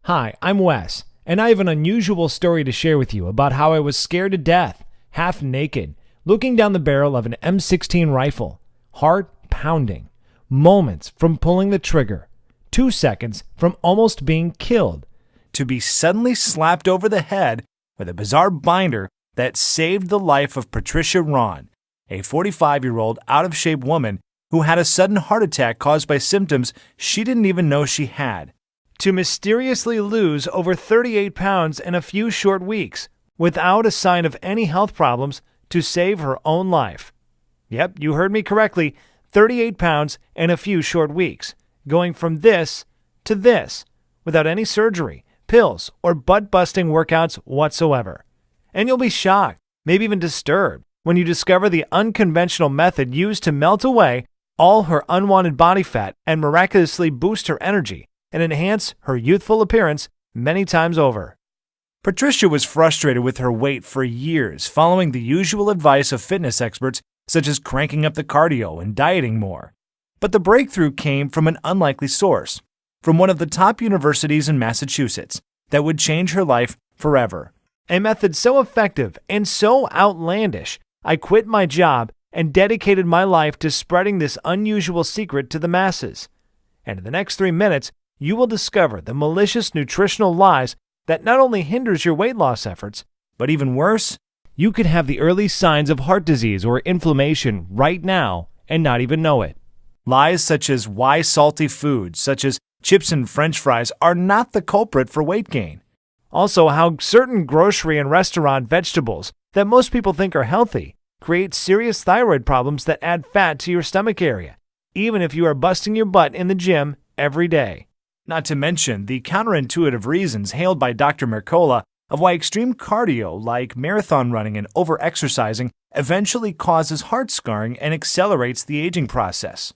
Hi, I'm Wes, and I have an unusual story to share with you about how I was scared to death, half naked, looking down the barrel of an M16 rifle, heart pounding, moments from pulling the trigger, 2 seconds from almost being killed, to be suddenly slapped over the head with a bizarre binder that saved the life of Patricia Ron, a 45-year-old out-of-shape woman who had a sudden heart attack caused by symptoms she didn't even know she had, to mysteriously lose over 38 pounds in a few short weeks without a sign of any health problems to save her own life. Yep, you heard me correctly, 38 pounds in a few short weeks, going from this to this without any surgery, pills, or butt-busting workouts whatsoever. And you'll be shocked, maybe even disturbed, when you discover the unconventional method used to melt away all her unwanted body fat and miraculously boost her energy and enhance her youthful appearance many times over. Patricia was frustrated with her weight for years, following the usual advice of fitness experts such as cranking up the cardio and dieting more. But the breakthrough came from an unlikely source, from one of the top universities in Massachusetts, that would change her life forever. A method so effective and so outlandish, I quit my job and dedicated my life to spreading this unusual secret to the masses. And in the next 3 minutes, you will discover the malicious nutritional lies that not only hinders your weight loss efforts, but even worse, you could have the early signs of heart disease or inflammation right now and not even know it. Lies such as why salty foods, such as chips and French fries, are not the culprit for weight gain. Also, how certain grocery and restaurant vegetables that most people think are healthy create serious thyroid problems that add fat to your stomach area, even if you are busting your butt in the gym every day. Not to mention the counterintuitive reasons hailed by Dr. Mercola of why extreme cardio like marathon running and over-exercising eventually causes heart scarring and accelerates the aging process.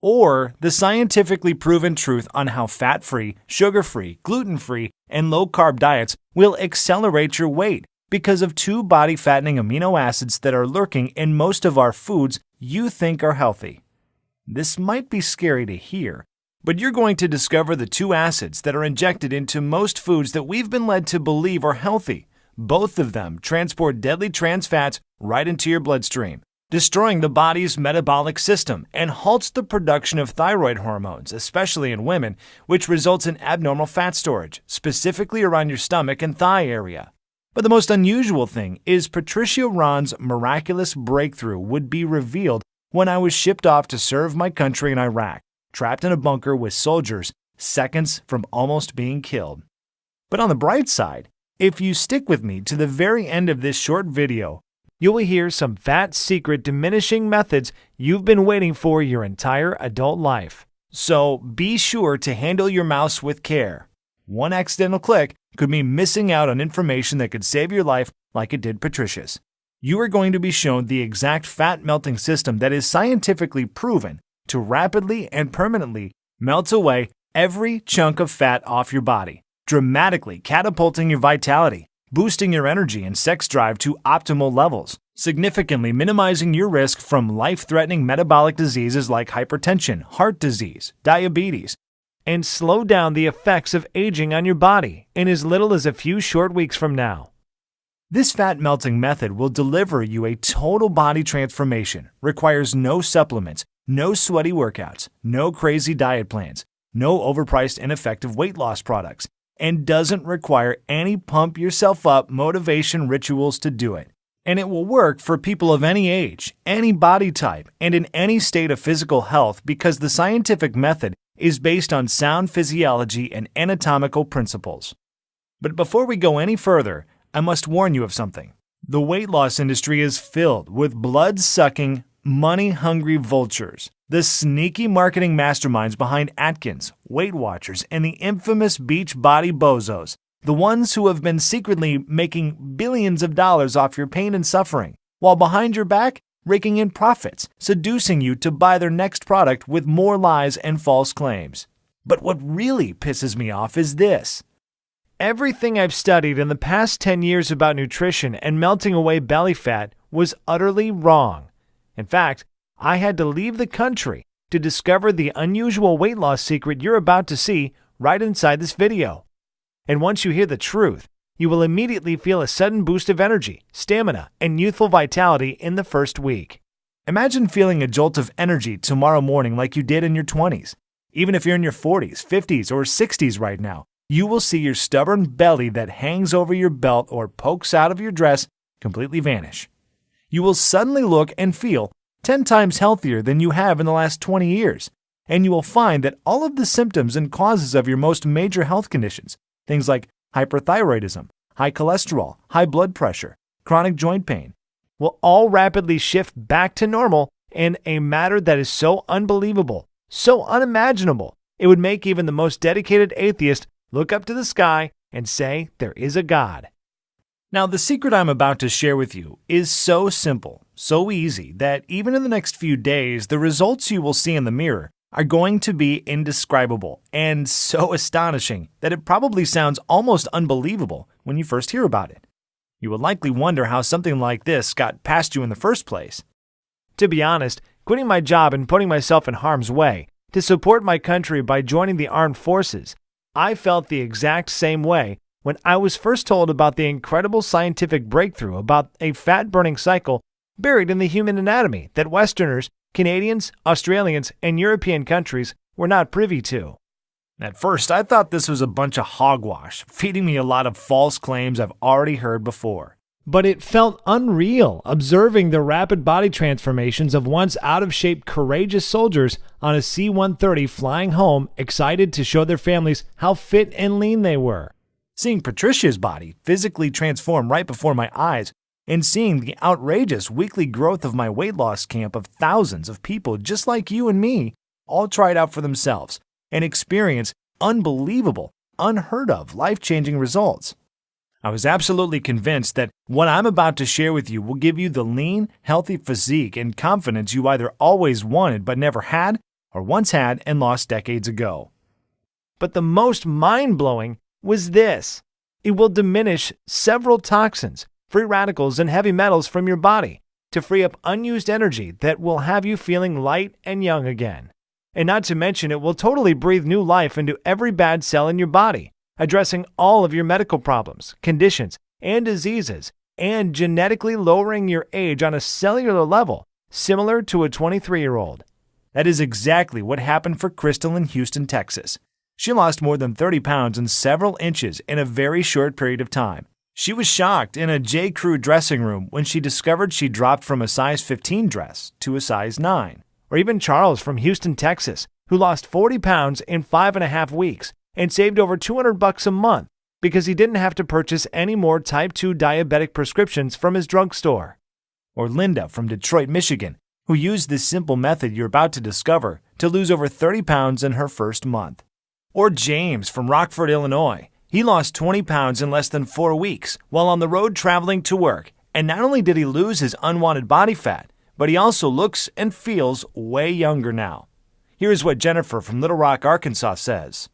Or the scientifically proven truth on how fat-free, sugar-free, gluten-free, and low-carb diets will accelerate your weight because of 2 body-fattening amino acids that are lurking in most of our foods you think are healthy. This might be scary to hear, but you're going to discover the 2 acids that are injected into most foods that we've been led to believe are healthy. Both of them transport deadly trans fats right into your bloodstream, destroying the body's metabolic system and halts the production of thyroid hormones, especially in women, which results in abnormal fat storage, specifically around your stomach and thigh area. But the most unusual thing is Patricia Ron's miraculous breakthrough would be revealed when I was shipped off to serve my country in Iraq, trapped in a bunker with soldiers, seconds from almost being killed. But on the bright side, if you stick with me to the very end of this short video, you will hear some fat secret diminishing methods you've been waiting for your entire adult life. So be sure to handle your mouse with care. One accidental click could mean missing out on information that could save your life like it did Patricia's. You are going to be shown the exact fat melting system that is scientifically proven to rapidly and permanently melt away every chunk of fat off your body, dramatically catapulting your vitality, boosting your energy and sex drive to optimal levels, significantly minimizing your risk from life-threatening metabolic diseases like hypertension, heart disease, diabetes, and slow down the effects of aging on your body in as little as a few short weeks from now. This fat melting method will deliver you a total body transformation, requires no supplements, no sweaty workouts, no crazy diet plans, no overpriced ineffective weight loss products, and doesn't require any pump yourself up motivation rituals to do it. And it will work for people of any age, any body type, and in any state of physical health because the scientific method is based on sound physiology and anatomical principles. But before we go any further, I must warn you of something. The weight loss industry is filled with blood-sucking, money-hungry vultures, the sneaky marketing masterminds behind Atkins, Weight Watchers, and the infamous beach body bozos, the ones who have been secretly making billions of dollars off your pain and suffering, while behind your back, raking in profits, seducing you to buy their next product with more lies and false claims. But what really pisses me off is this. Everything I've studied in the past 10 years about nutrition and melting away belly fat was utterly wrong. In fact, I had to leave the country to discover the unusual weight loss secret you're about to see right inside this video. And once you hear the truth, you will immediately feel a sudden boost of energy, stamina, and youthful vitality in the first week. Imagine feeling a jolt of energy tomorrow morning like you did in your 20s. Even if you're in your 40s, 50s, or 60s right now, you will see your stubborn belly that hangs over your belt or pokes out of your dress completely vanish. You will suddenly look and feel 10 times healthier than you have in the last 20 years, and you will find that all of the symptoms and causes of your most major health conditions, things like hyperthyroidism, high cholesterol, high blood pressure, chronic joint pain, will all rapidly shift back to normal in a matter that is so unbelievable, so unimaginable, it would make even the most dedicated atheist look up to the sky and say there is a God. Now, the secret I'm about to share with you is so simple, so easy, that even in the next few days, the results you will see in the mirror are going to be indescribable and so astonishing that it probably sounds almost unbelievable when you first hear about it. You will likely wonder how something like this got past you in the first place. To be honest, quitting my job and putting myself in harm's way to support my country by joining the armed forces, I felt the exact same way when I was first told about the incredible scientific breakthrough about a fat-burning cycle buried in the human anatomy that Westerners, Canadians, Australians, and European countries were not privy to. At first, I thought this was a bunch of hogwash, feeding me a lot of false claims I've already heard before. But it felt unreal observing the rapid body transformations of once out-of-shape courageous soldiers on a C-130 flying home, excited to show their families how fit and lean they were. Seeing Patricia's body physically transform right before my eyes, and seeing the outrageous weekly growth of my weight loss camp of thousands of people just like you and me, all try it out for themselves and experience unbelievable, unheard of, life-changing results. I was absolutely convinced that what I'm about to share with you will give you the lean, healthy physique and confidence you either always wanted but never had, or once had and lost decades ago. But the most mind-blowing was this. It will diminish several toxins, free radicals, and heavy metals from your body to free up unused energy that will have you feeling light and young again. And not to mention, it will totally breathe new life into every bad cell in your body, addressing all of your medical problems, conditions, and diseases, and genetically lowering your age on a cellular level, similar to a 23-year-old. That is exactly what happened for Crystal in Houston, Texas. She lost more than 30 pounds and several inches in a very short period of time. She was shocked in a J. Crew dressing room when she discovered she dropped from a size 15 dress to a size 9. Or even Charles from Houston, Texas, who lost 40 pounds in 5.5 weeks and saved over $200 a month because he didn't have to purchase any more type 2 diabetic prescriptions from his drugstore. Or Linda from Detroit, Michigan, who used this simple method you're about to discover to lose over 30 pounds in her first month. Or James from Rockford, Illinois. He lost 20 pounds in less than 4 weeks while on the road traveling to work, and not only did he lose his unwanted body fat, but he also looks and feels way younger now. Here's what Jennifer from Little Rock, Arkansas says.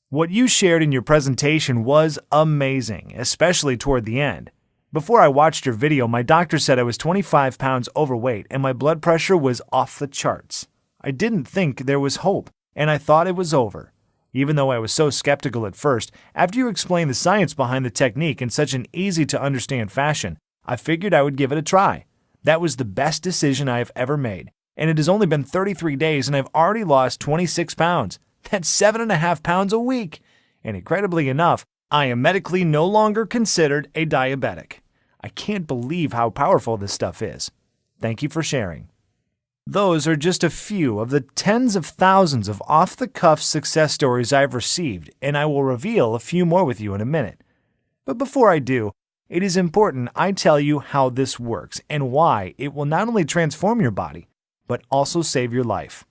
What you shared in your presentation was amazing, especially toward the end. Before I watched your video, my doctor said I was 25 pounds overweight and my blood pressure was off the charts. I didn't think there was hope, and I thought it was over. Even though I was so skeptical at first, after you explained the science behind the technique in such an easy-to-understand fashion, I figured I would give it a try. That was the best decision I have ever made, and it has only been 33 days and I've already lost 26 pounds. That's 7.5 pounds a week. And incredibly enough, I am medically no longer considered a diabetic. I can't believe how powerful this stuff is. Thank you for sharing. Those are just a few of the tens of thousands of off-the-cuff success stories I've received, and I will reveal a few more with you in a minute. But before I do, it is important I tell you how this works and why it will not only transform your body, but also save your life.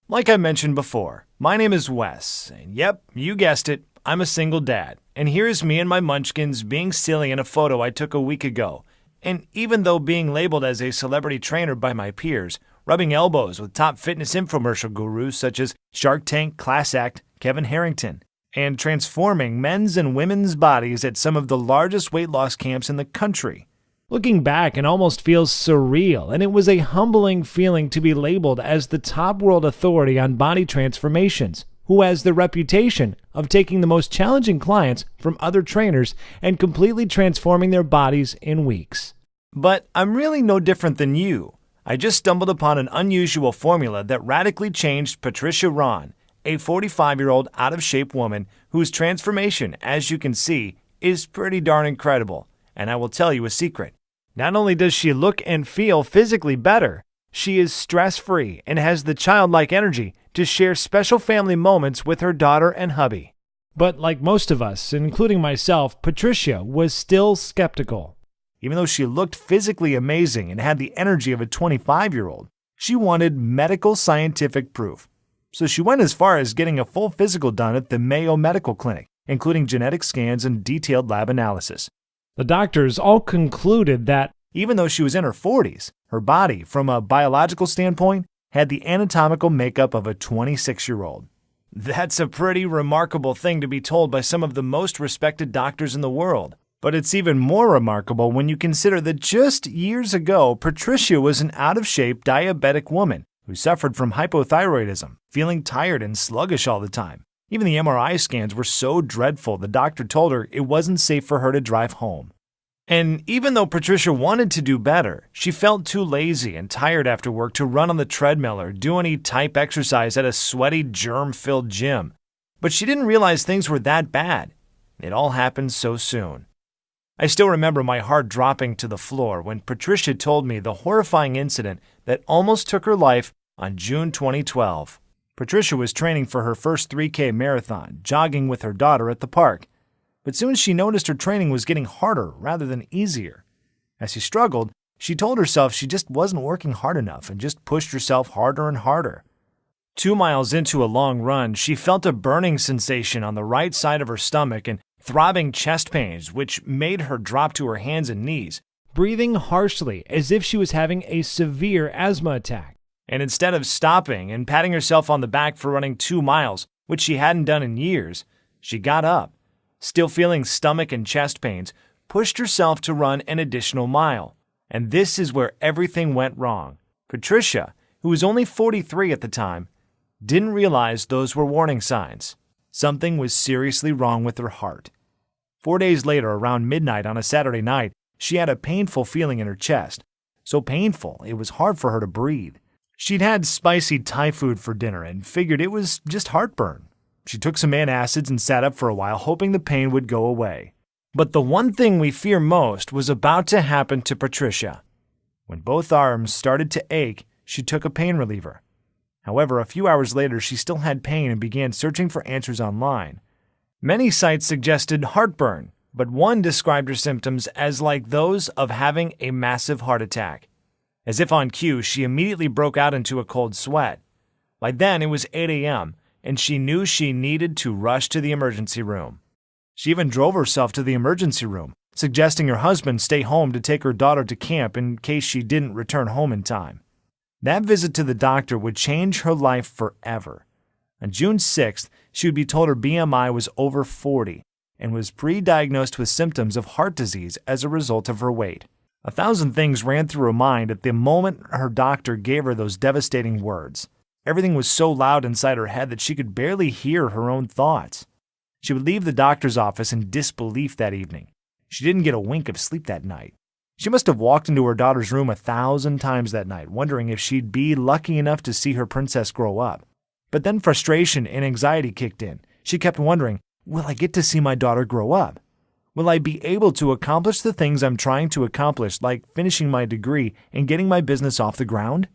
Like I mentioned before, my name is Wes, and yep, you guessed it, I'm a single dad. And here's me and my munchkins being silly in a photo I took a week ago. And even though being labeled as a celebrity trainer by my peers, rubbing elbows with top fitness infomercial gurus such as Shark Tank, Class Act, Kevin Harrington, and transforming men's and women's bodies at some of the largest weight loss camps in the country. Looking back, it almost feels surreal, and it was a humbling feeling to be labeled as the top world authority on body transformations, who has the reputation of taking the most challenging clients from other trainers and completely transforming their bodies in weeks. But I'm really no different than you. I just stumbled upon an unusual formula that radically changed Patricia Ron, a 45-year-old out-of-shape woman whose transformation, as you can see, is pretty darn incredible. And I will tell you a secret. Not only does she look and feel physically better, she is stress-free and has the childlike energy to share special family moments with her daughter and hubby. But like most of us, including myself, Patricia was still skeptical. Even though she looked physically amazing and had the energy of a 25-year-old, she wanted medical scientific proof. So she went as far as getting a full physical done at the Mayo Medical Clinic, including genetic scans and detailed lab analysis. The doctors all concluded that even though she was in her 40s, her body, from a biological standpoint, had the anatomical makeup of a 26-year-old. That's a pretty remarkable thing to be told by some of the most respected doctors in the world. But it's even more remarkable when you consider that just years ago, Patricia was an out-of-shape diabetic woman who suffered from hypothyroidism, feeling tired and sluggish all the time. Even the MRI scans were so dreadful, the doctor told her it wasn't safe for her to drive home. And even though Patricia wanted to do better, she felt too lazy and tired after work to run on the treadmill or do any type exercise at a sweaty, germ-filled gym. But she didn't realize things were that bad. It all happened so soon. I still remember my heart dropping to the floor when Patricia told me the horrifying incident that almost took her life on June 2012. Patricia was training for her first 3K marathon, jogging with her daughter at the park. But soon she noticed her training was getting harder rather than easier. As she struggled, she told herself she just wasn't working hard enough and just pushed herself harder and harder. 2 miles into a long run, she felt a burning sensation on the right side of her stomach and throbbing chest pains, which made her drop to her hands and knees, breathing harshly as if she was having a severe asthma attack. And instead of stopping and patting herself on the back for running 2 miles, which she hadn't done in years, she got up, still feeling stomach and chest pains, pushed herself to run an additional mile. And this is where everything went wrong. Patricia, who was only 43 at the time, didn't realize those were warning signs. Something was seriously wrong with her heart. 4 days later, around midnight on a Saturday night, she had a painful feeling in her chest. So painful, it was hard for her to breathe. She'd had spicy Thai food for dinner and figured it was just heartburn. She took some antacids and sat up for a while, hoping the pain would go away. But the one thing we fear most was about to happen to Patricia. When both arms started to ache, she took a pain reliever. However, a few hours later, she still had pain and began searching for answers online. Many sites suggested heartburn, but one described her symptoms as like those of having a massive heart attack. As if on cue, she immediately broke out into a cold sweat. By then, it was 8 a.m., and she knew she needed to rush to the emergency room. She even drove herself to the emergency room, suggesting her husband stay home to take her daughter to camp in case she didn't return home in time. That visit to the doctor would change her life forever. On June 6th, she would be told her BMI was over 40 and was pre-diagnosed with symptoms of heart disease as a result of her weight. 1,000 things ran through her mind at the moment her doctor gave her those devastating words. Everything was so loud inside her head that she could barely hear her own thoughts. She would leave the doctor's office in disbelief that evening. She didn't get a wink of sleep that night. She must have walked into her daughter's room 1,000 times that night, wondering if she'd be lucky enough to see her princess grow up. But then frustration and anxiety kicked in. She kept wondering, will I get to see my daughter grow up? Will I be able to accomplish the things I'm trying to accomplish, like finishing my degree and getting my business off the ground?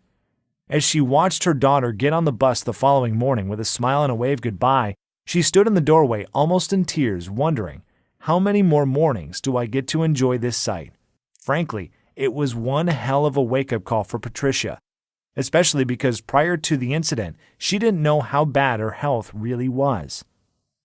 As she watched her daughter get on the bus the following morning with a smile and a wave goodbye, she stood in the doorway almost in tears, wondering, how many more mornings do I get to enjoy this sight? Frankly, it was one hell of a wake-up call for Patricia, especially because prior to the incident, she didn't know how bad her health really was.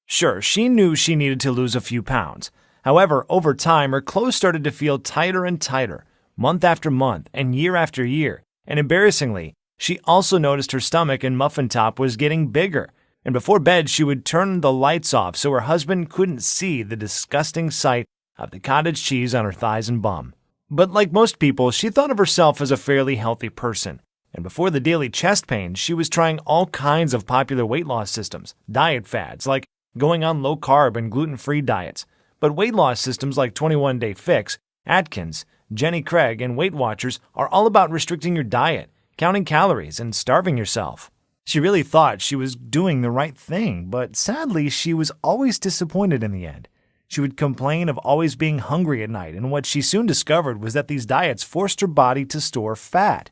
Sure, she knew she needed to lose a few pounds. However, over time, her clothes started to feel tighter and tighter, month after month and year after year, and embarrassingly, she also noticed her stomach and muffin top was getting bigger, and before bed she would turn the lights off so her husband couldn't see the disgusting sight of the cottage cheese on her thighs and bum. But like most people, she thought of herself as a fairly healthy person, And before the daily chest pain, she was trying all kinds of popular weight loss systems, diet fads like going on low-carb and gluten-free diets. But weight loss systems like 21 Day Fix, Atkins, Jenny Craig, and Weight Watchers are all about restricting your diet, counting calories, and starving yourself. She really thought she was doing the right thing, but sadly, she was always disappointed in the end. She would complain of always being hungry at night, and what she soon discovered was that these diets forced her body to store fat.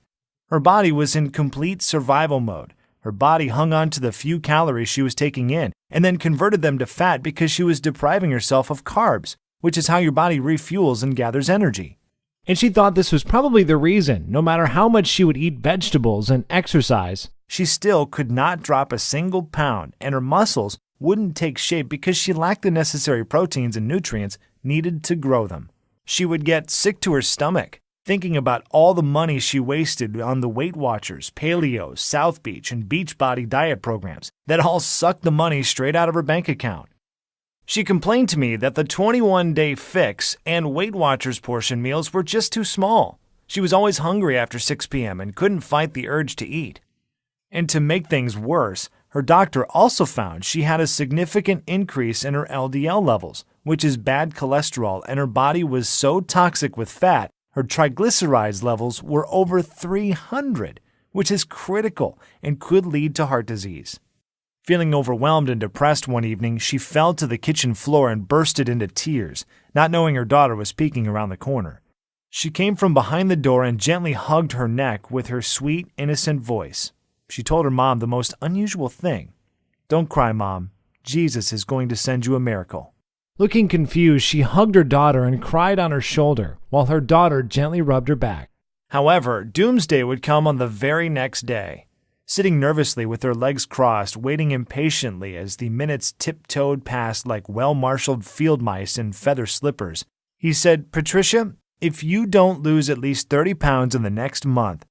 Her body was in complete survival mode. Her body hung on to the few calories she was taking in, and then converted them to fat because she was depriving herself of carbs, which is how your body refuels and gathers energy. And she thought this was probably the reason, no matter how much she would eat vegetables and exercise, she still could not drop a single pound, and her muscles wouldn't take shape because she lacked the necessary proteins and nutrients needed to grow them. She would get sick to her stomach, thinking about all the money she wasted on the Weight Watchers, Paleo, South Beach, and Beachbody diet programs that all sucked the money straight out of her bank account. She complained to me that the 21 Day Fix and Weight Watchers portion meals were just too small. She was always hungry after 6 p.m. and couldn't fight the urge to eat. And to make things worse, her doctor also found she had a significant increase in her LDL levels, which is bad cholesterol, and her body was so toxic with fat, her triglycerides levels were over 300, which is critical and could lead to heart disease. Feeling overwhelmed and depressed one evening, she fell to the kitchen floor and bursted into tears, not knowing her daughter was peeking around the corner. She came from behind the door and gently hugged her neck with her sweet, innocent voice. She told her mom the most unusual thing. "Don't cry, Mom. Jesus is going to send you a miracle." Looking confused, she hugged her daughter and cried on her shoulder, while her daughter gently rubbed her back. However, doomsday would come on the very next day. Sitting nervously with her legs crossed, waiting impatiently as the minutes tiptoed past like well-marshaled field mice in feather slippers, he said, "Patricia, if you don't lose at least 30 pounds in the next month,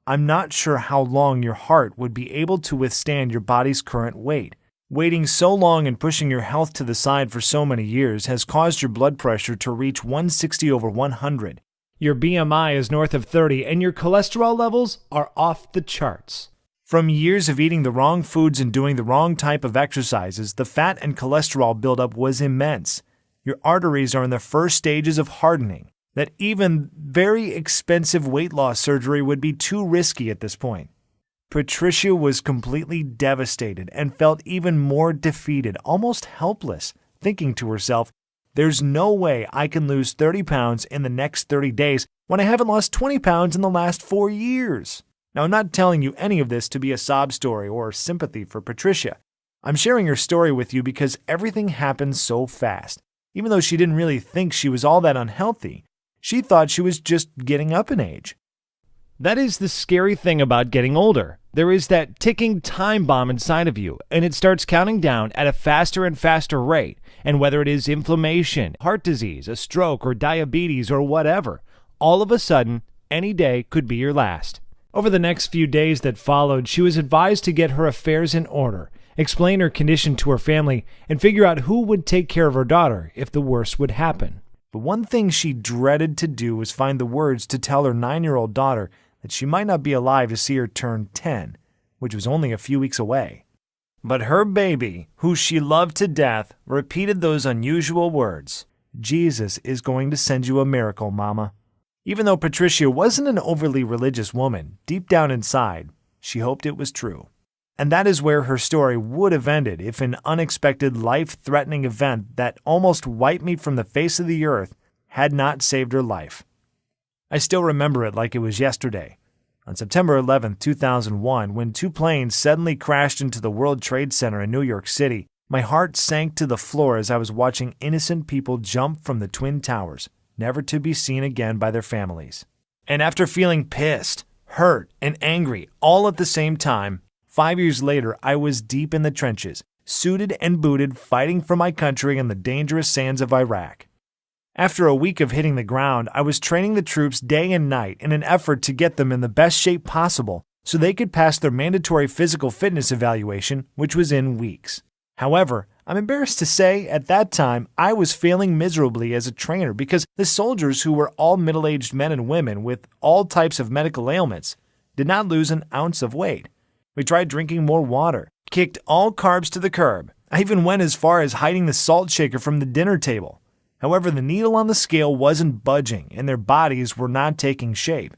I'm not sure how long your heart would be able to withstand your body's current weight. Waiting so long and pushing your health to the side for so many years has caused your blood pressure to reach 160/100. Your BMI is north of 30, and your cholesterol levels are off the charts." From years of eating the wrong foods and doing the wrong type of exercises, the fat and cholesterol buildup was immense. Your arteries are in the first stages of hardening, that even very expensive weight loss surgery would be too risky at this point. Patricia was completely devastated and felt even more defeated, almost helpless, thinking to herself, "There's no way I can lose 30 pounds in the next 30 days when I haven't lost 20 pounds in the last 4 years." Now, I'm not telling you any of this to be a sob story or sympathy for Patricia. I'm sharing her story with you because everything happened so fast. Even though she didn't really think she was all that unhealthy, she thought she was just getting up in age. That is the scary thing about getting older. There is that ticking time bomb inside of you, and it starts counting down at a faster and faster rate. And whether it is inflammation, heart disease, a stroke, or diabetes, or whatever, all of a sudden, any day could be your last. Over the next few days that followed, she was advised to get her affairs in order, explain her condition to her family, and figure out who would take care of her daughter if the worst would happen. But one thing she dreaded to do was find the words to tell her 9-year-old daughter that she might not be alive to see her turn 10, which was only a few weeks away. But her baby, who she loved to death, repeated those unusual words, "Jesus is going to send you a miracle, Mama." Even though Patricia wasn't an overly religious woman, deep down inside, she hoped it was true. And that is where her story would have ended if an unexpected, life-threatening event that almost wiped me from the face of the earth had not saved her life. I still remember it like it was yesterday. On September 11, 2001, when 2 planes suddenly crashed into the World Trade Center in New York City, my heart sank to the floor as I was watching innocent people jump from the Twin Towers, never to be seen again by their families. And after feeling pissed, hurt, and angry all at the same time, 5 years later I was deep in the trenches, suited and booted, fighting for my country in the dangerous sands of Iraq. After a week of hitting the ground, I was training the troops day and night in an effort to get them in the best shape possible so they could pass their mandatory physical fitness evaluation, which was in weeks. However, I'm embarrassed to say, at that time, I was failing miserably as a trainer because the soldiers, who were all middle-aged men and women with all types of medical ailments, did not lose an ounce of weight. We tried drinking more water, kicked all carbs to the curb. I even went as far as hiding the salt shaker from the dinner table. However, the needle on the scale wasn't budging and their bodies were not taking shape.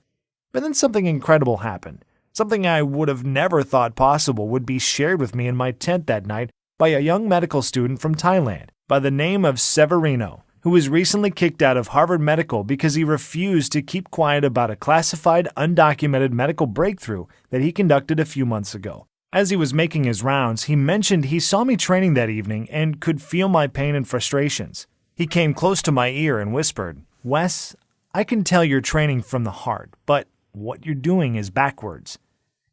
But then something incredible happened. Something I would have never thought possible would be shared with me in my tent that night by a young medical student from Thailand by the name of Severino, who was recently kicked out of Harvard Medical because he refused to keep quiet about a classified, undocumented medical breakthrough that he conducted a few months ago. As he was making his rounds, he mentioned he saw me training that evening and could feel my pain and frustrations. He came close to my ear and whispered, "Wes, I can tell you're training from the heart, but what you're doing is backwards.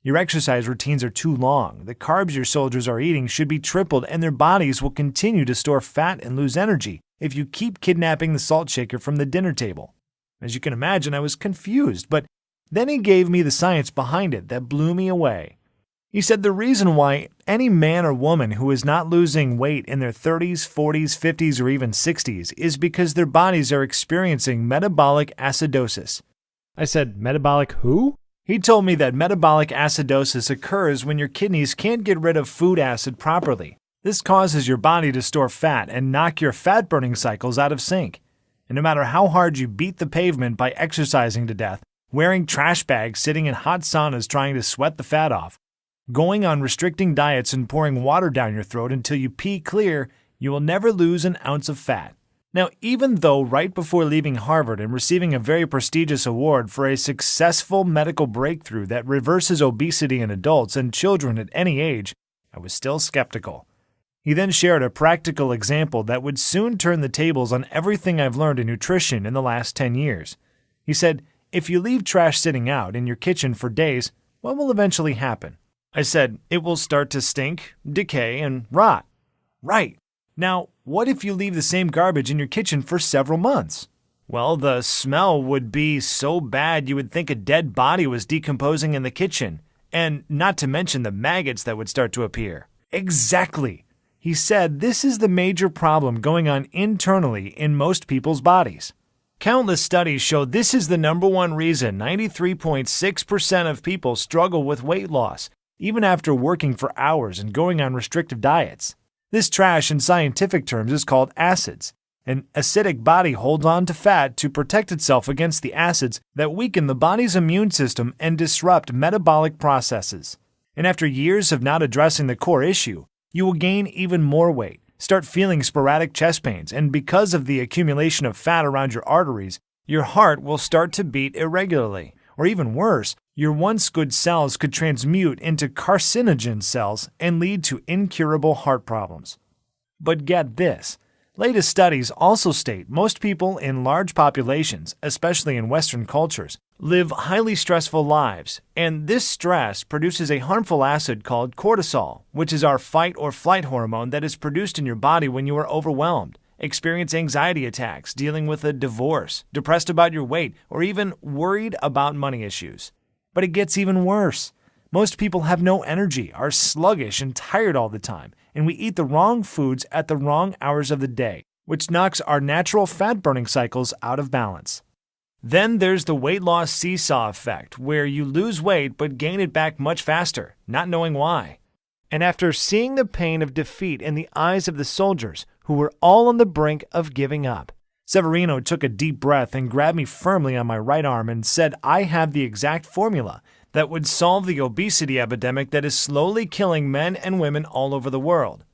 Your exercise routines are too long. The carbs your soldiers are eating should be tripled, and their bodies will continue to store fat and lose energy if you keep kidnapping the salt shaker from the dinner table." As you can imagine, I was confused, but then he gave me the science behind it that blew me away. He said the reason why any man or woman who is not losing weight in their 30s, 40s, 50s, or even 60s is because their bodies are experiencing metabolic acidosis. I said, metabolic who? He told me that metabolic acidosis occurs when your kidneys can't get rid of food acid properly. This causes your body to store fat and knock your fat-burning cycles out of sync. And no matter how hard you beat the pavement by exercising to death, wearing trash bags, sitting in hot saunas trying to sweat the fat off, going on restricting diets and pouring water down your throat until you pee clear, you will never lose an ounce of fat. Now, even though right before leaving Harvard and receiving a very prestigious award for a successful medical breakthrough that reverses obesity in adults and children at any age, I was still skeptical. He then shared a practical example that would soon turn the tables on everything I've learned in nutrition in the last 10 years. He said, if you leave trash sitting out in your kitchen for days, what will eventually happen? I said, it will start to stink, decay, and rot. Right. Now, what if you leave the same garbage in your kitchen for several months? Well, the smell would be so bad you would think a dead body was decomposing in the kitchen, and not to mention the maggots that would start to appear. Exactly. He said this is the major problem going on internally in most people's bodies. Countless studies show this is the number one reason 93.6% of people struggle with weight loss, even after working for hours and going on restrictive diets. This trash in scientific terms is called acids. An acidic body holds on to fat to protect itself against the acids that weaken the body's immune system and disrupt metabolic processes. And after years of not addressing the core issue, you will gain even more weight, start feeling sporadic chest pains, and because of the accumulation of fat around your arteries, your heart will start to beat irregularly. Or even worse, your once good cells could transmute into carcinogen cells and lead to incurable heart problems. But get this. Latest studies also state most people in large populations, especially in Western cultures, live highly stressful lives, and this stress produces a harmful acid called cortisol, which is our fight or flight hormone that is produced in your body when you are overwhelmed, experience anxiety attacks, dealing with a divorce, depressed about your weight, or even worried about money issues. But it gets even worse. Most people have no energy, are sluggish and tired all the time, and we eat the wrong foods at the wrong hours of the day, which knocks our natural fat-burning cycles out of balance. Then there's the weight loss seesaw effect, where you lose weight but gain it back much faster, not knowing why. And after seeing the pain of defeat in the eyes of the soldiers, who were all on the brink of giving up, Severino took a deep breath and grabbed me firmly on my right arm and said I have the exact formula that would solve the obesity epidemic that is slowly killing men and women all over the world.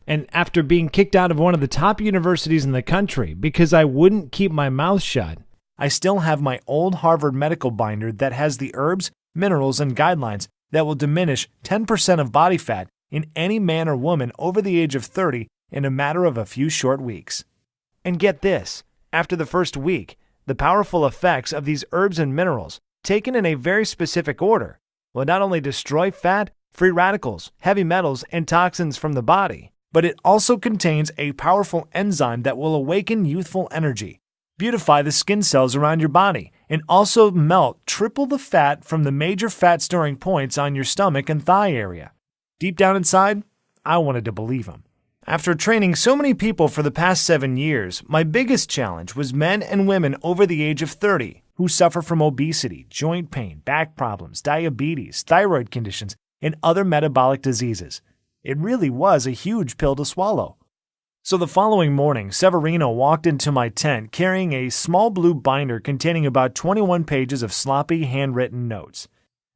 And after being kicked out of one of the top universities in the country because I wouldn't keep my mouth shut, I still have my old Harvard medical binder that has the herbs, minerals, and guidelines that will diminish 10% of body fat in any man or woman over the age of 30 in a matter of a few short weeks. And get this, after the first week, the powerful effects of these herbs and minerals, taken in a very specific order, will not only destroy fat, free radicals, heavy metals, and toxins from the body, but it also contains a powerful enzyme that will awaken youthful energy, beautify the skin cells around your body, and also melt triple the fat from the major fat storing points on your stomach and thigh area. Deep down inside, I wanted to believe him. After training so many people for the past 7 years, my biggest challenge was men and women over the age of 30, who suffer from obesity, joint pain, back problems, diabetes, thyroid conditions, and other metabolic diseases. It really was a huge pill to swallow. So the following morning, Severino walked into my tent carrying a small blue binder containing about 21 pages of sloppy handwritten notes.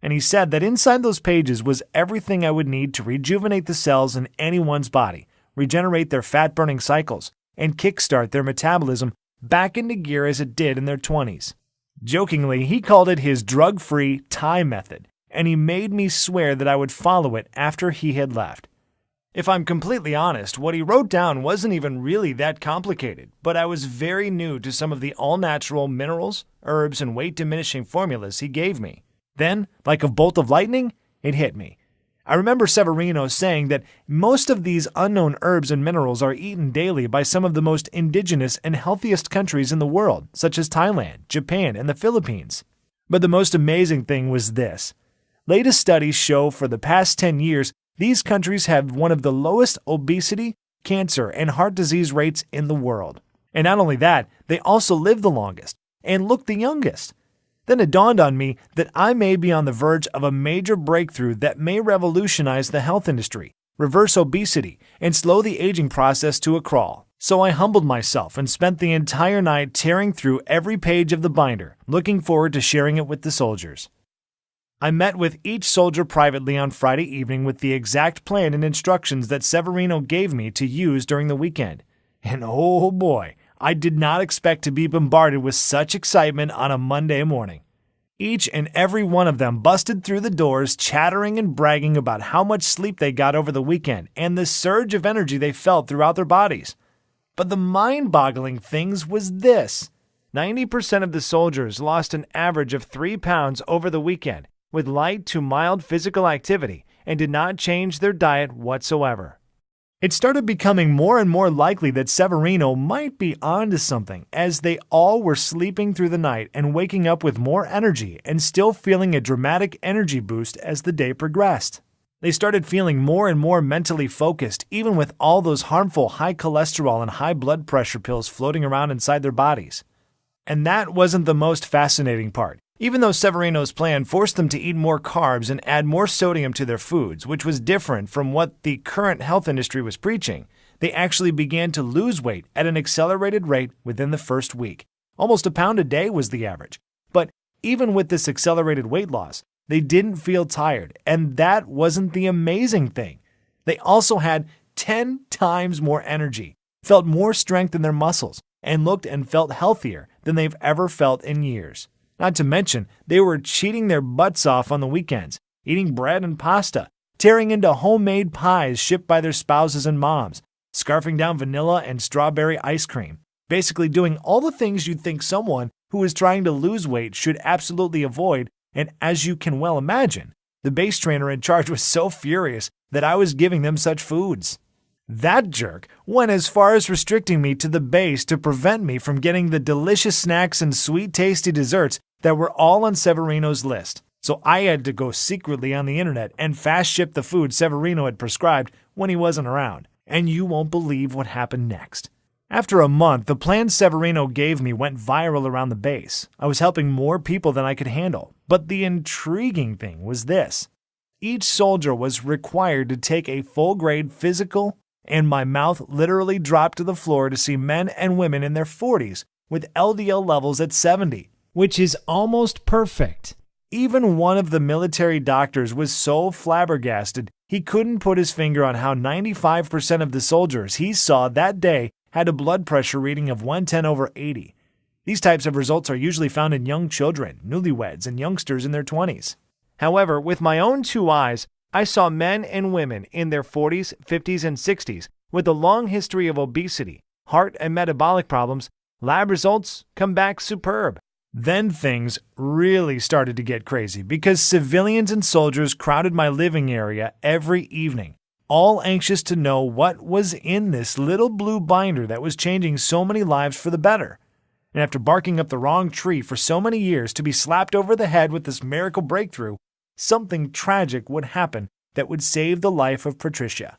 And he said that inside those pages was everything I would need to rejuvenate the cells in anyone's body, regenerate their fat-burning cycles, and kickstart their metabolism back into gear as it did in their 20s. Jokingly, he called it his drug-free Thai method, and he made me swear that I would follow it after he had left. If I'm completely honest, what he wrote down wasn't even really that complicated, but I was very new to some of the all-natural minerals, herbs, and weight-diminishing formulas he gave me. Then, like a bolt of lightning, it hit me. I remember Severino saying that most of these unknown herbs and minerals are eaten daily by some of the most indigenous and healthiest countries in the world, such as Thailand, Japan, and the Philippines. But the most amazing thing was this. Latest studies show for the past 10 years, these countries have one of the lowest obesity, cancer, and heart disease rates in the world. And not only that, they also live the longest and look the youngest. Then it dawned on me that I may be on the verge of a major breakthrough that may revolutionize the health industry, reverse obesity, and slow the aging process to a crawl. So I humbled myself and spent the entire night tearing through every page of the binder, looking forward to sharing it with the soldiers. I met with each soldier privately on Friday evening with the exact plan and instructions that Severino gave me to use during the weekend. And oh boy, I did not expect to be bombarded with such excitement on a Monday morning. Each and every one of them busted through the doors chattering and bragging about how much sleep they got over the weekend and the surge of energy they felt throughout their bodies. But the mind-boggling things was this. 90% of the soldiers lost an average of 3 pounds over the weekend with light to mild physical activity and did not change their diet whatsoever. It started becoming more and more likely that Severino might be onto something, as they all were sleeping through the night and waking up with more energy and still feeling a dramatic energy boost as the day progressed. They started feeling more and more mentally focused, even with all those harmful high cholesterol and high blood pressure pills floating around inside their bodies. And that wasn't the most fascinating part. Even though Severino's plan forced them to eat more carbs and add more sodium to their foods, which was different from what the current health industry was preaching, they actually began to lose weight at an accelerated rate within the first week. Almost a pound a day was the average. But even with this accelerated weight loss, they didn't feel tired, and that wasn't the amazing thing. They also had 10 times more energy, felt more strength in their muscles, and looked and felt healthier than they've ever felt in years. Not to mention, they were cheating their butts off on the weekends, eating bread and pasta, tearing into homemade pies shipped by their spouses and moms, scarfing down vanilla and strawberry ice cream, basically doing all the things you'd think someone who is trying to lose weight should absolutely avoid, and as you can well imagine, the base trainer in charge was so furious that I was giving them such foods. That jerk went as far as restricting me to the base to prevent me from getting the delicious snacks and sweet tasty desserts that were all on Severino's list. So I had to go secretly on the internet and fast ship the food Severino had prescribed when he wasn't around. And you won't believe what happened next. After a month, the plan Severino gave me went viral around the base. I was helping more people than I could handle. But the intriguing thing was this. Each soldier was required to take a full-grade physical, and my mouth literally dropped to the floor to see men and women in their 40s with LDL levels at 70, which is almost perfect. Even one of the military doctors was so flabbergasted he couldn't put his finger on how 95% of the soldiers he saw that day had a blood pressure reading of 110/80. These types of results are usually found in young children, newlyweds, and youngsters in their 20s. However, with my own 2 eyes, I saw men and women in their 40s, 50s, and 60s with a long history of obesity, heart and metabolic problems. Lab results come back superb. Then things really started to get crazy because civilians and soldiers crowded my living area every evening, all anxious to know what was in this little blue binder that was changing so many lives for the better. And after barking up the wrong tree for so many years to be slapped over the head with this miracle breakthrough, something tragic would happen that would save the life of Patricia.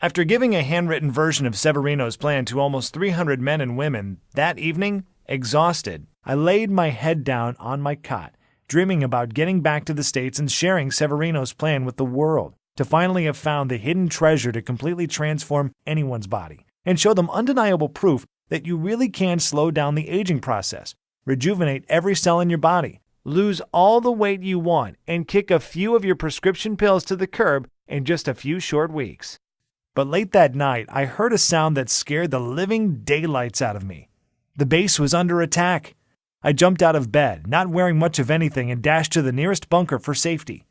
After giving a handwritten version of Severino's plan to almost 300 men and women that evening, exhausted, I laid my head down on my cot, dreaming about getting back to the States and sharing Severino's plan with the world, to finally have found the hidden treasure to completely transform anyone's body and show them undeniable proof that you really can slow down the aging process, rejuvenate every cell in your body, lose all the weight you want, and kick a few of your prescription pills to the curb in just a few short weeks. But late that night, I heard a sound that scared the living daylights out of me. The base was under attack. I jumped out of bed, not wearing much of anything, and dashed to the nearest bunker for safety.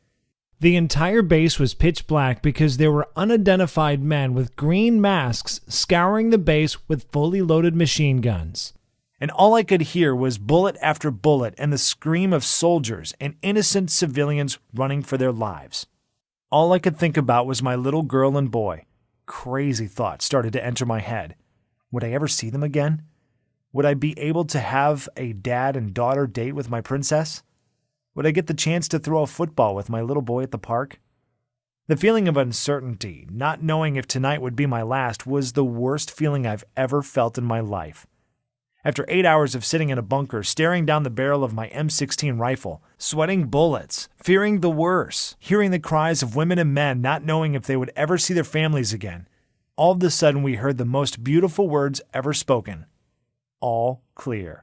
The entire base was pitch black because there were unidentified men with green masks scouring the base with fully loaded machine guns. And all I could hear was bullet after bullet and the scream of soldiers and innocent civilians running for their lives. All I could think about was my little girl and boy. Crazy thoughts started to enter my head. Would I ever see them again? Would I be able to have a dad and daughter date with my princess? Would I get the chance to throw a football with my little boy at the park? The feeling of uncertainty, not knowing if tonight would be my last, was the worst feeling I've ever felt in my life. After 8 hours of sitting in a bunker, staring down the barrel of my M16 rifle, sweating bullets, fearing the worst, hearing the cries of women and men not knowing if they would ever see their families again, all of a sudden we heard the most beautiful words ever spoken. All clear.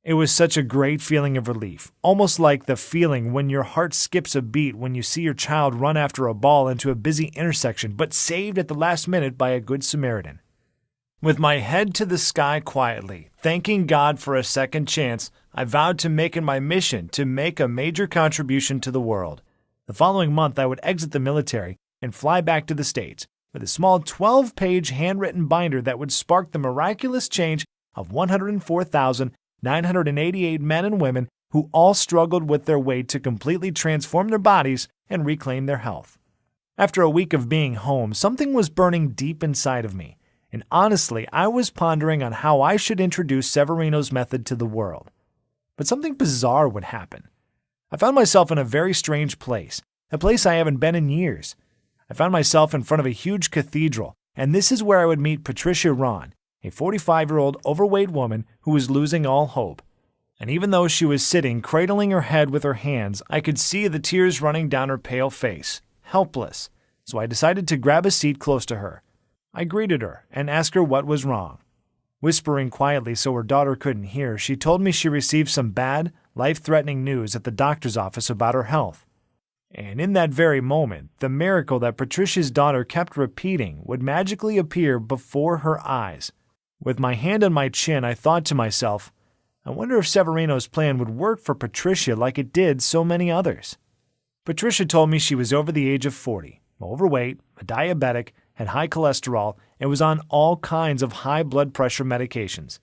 It was such a great feeling of relief, almost like the feeling when your heart skips a beat when you see your child run after a ball into a busy intersection, but saved at the last minute by a good Samaritan. With my head to the sky quietly, thanking God for a second chance, I vowed to make it my mission to make a major contribution to the world. The following month, I would exit the military and fly back to the States with a small 12-page handwritten binder that would spark the miraculous change of 104,988 men and women who all struggled with their weight to completely transform their bodies and reclaim their health. After a week of being home, something was burning deep inside of me. And honestly, I was pondering on how I should introduce Severino's method to the world. But something bizarre would happen. I found myself in a very strange place, a place I haven't been in years. I found myself in front of a huge cathedral, and this is where I would meet Patricia Ron, a 45-year-old overweight woman who was losing all hope. And even though she was sitting, cradling her head with her hands, I could see the tears running down her pale face, helpless. So I decided to grab a seat close to her. I greeted her and asked her what was wrong. Whispering quietly so her daughter couldn't hear, she told me she received some bad, life-threatening news at the doctor's office about her health. And in that very moment, the miracle that Patricia's daughter kept repeating would magically appear before her eyes. With my hand on my chin, I thought to myself, I wonder if Severino's plan would work for Patricia like it did so many others. Patricia told me she was over the age of 40, overweight, a diabetic, had high cholesterol, and was on all kinds of high blood pressure medications.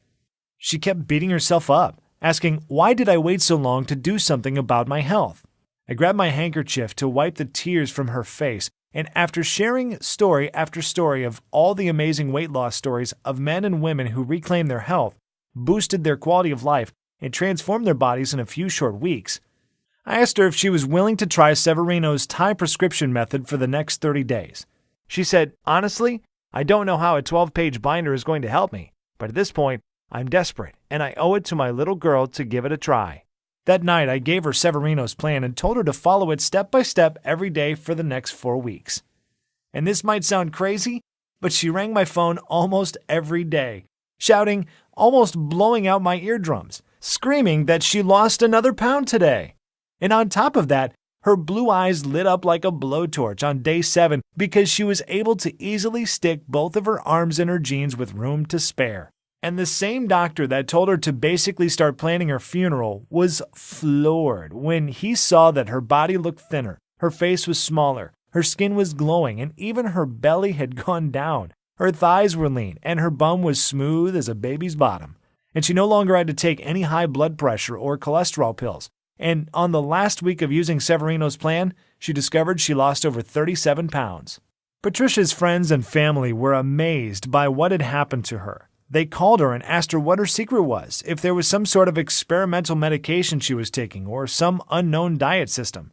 She kept beating herself up, asking, why did I wait so long to do something about my health? I grabbed my handkerchief to wipe the tears from her face, and after sharing story after story of all the amazing weight loss stories of men and women who reclaimed their health, boosted their quality of life, and transformed their bodies in a few short weeks, I asked her if she was willing to try Severino's Thai prescription method for the next 30 days. She said, honestly, I don't know how a 12-page binder is going to help me, but at this point, I'm desperate, and I owe it to my little girl to give it a try. That night, I gave her Severino's plan and told her to follow it step by step every day for the next 4 weeks. And this might sound crazy, but she rang my phone almost every day, shouting, almost blowing out my eardrums, screaming that she lost another pound today. And on top of that, her blue eyes lit up like a blowtorch on day 7 because she was able to easily stick both of her arms in her jeans with room to spare. And the same doctor that told her to basically start planning her funeral was floored when he saw that her body looked thinner, her face was smaller, her skin was glowing, and even her belly had gone down. Her thighs were lean, and her bum was smooth as a baby's bottom. And she no longer had to take any high blood pressure or cholesterol pills. And on the last week of using Severino's plan, she discovered she lost over 37 pounds. Patricia's friends and family were amazed by what had happened to her. They called her and asked her what her secret was, if there was some sort of experimental medication she was taking or some unknown diet system.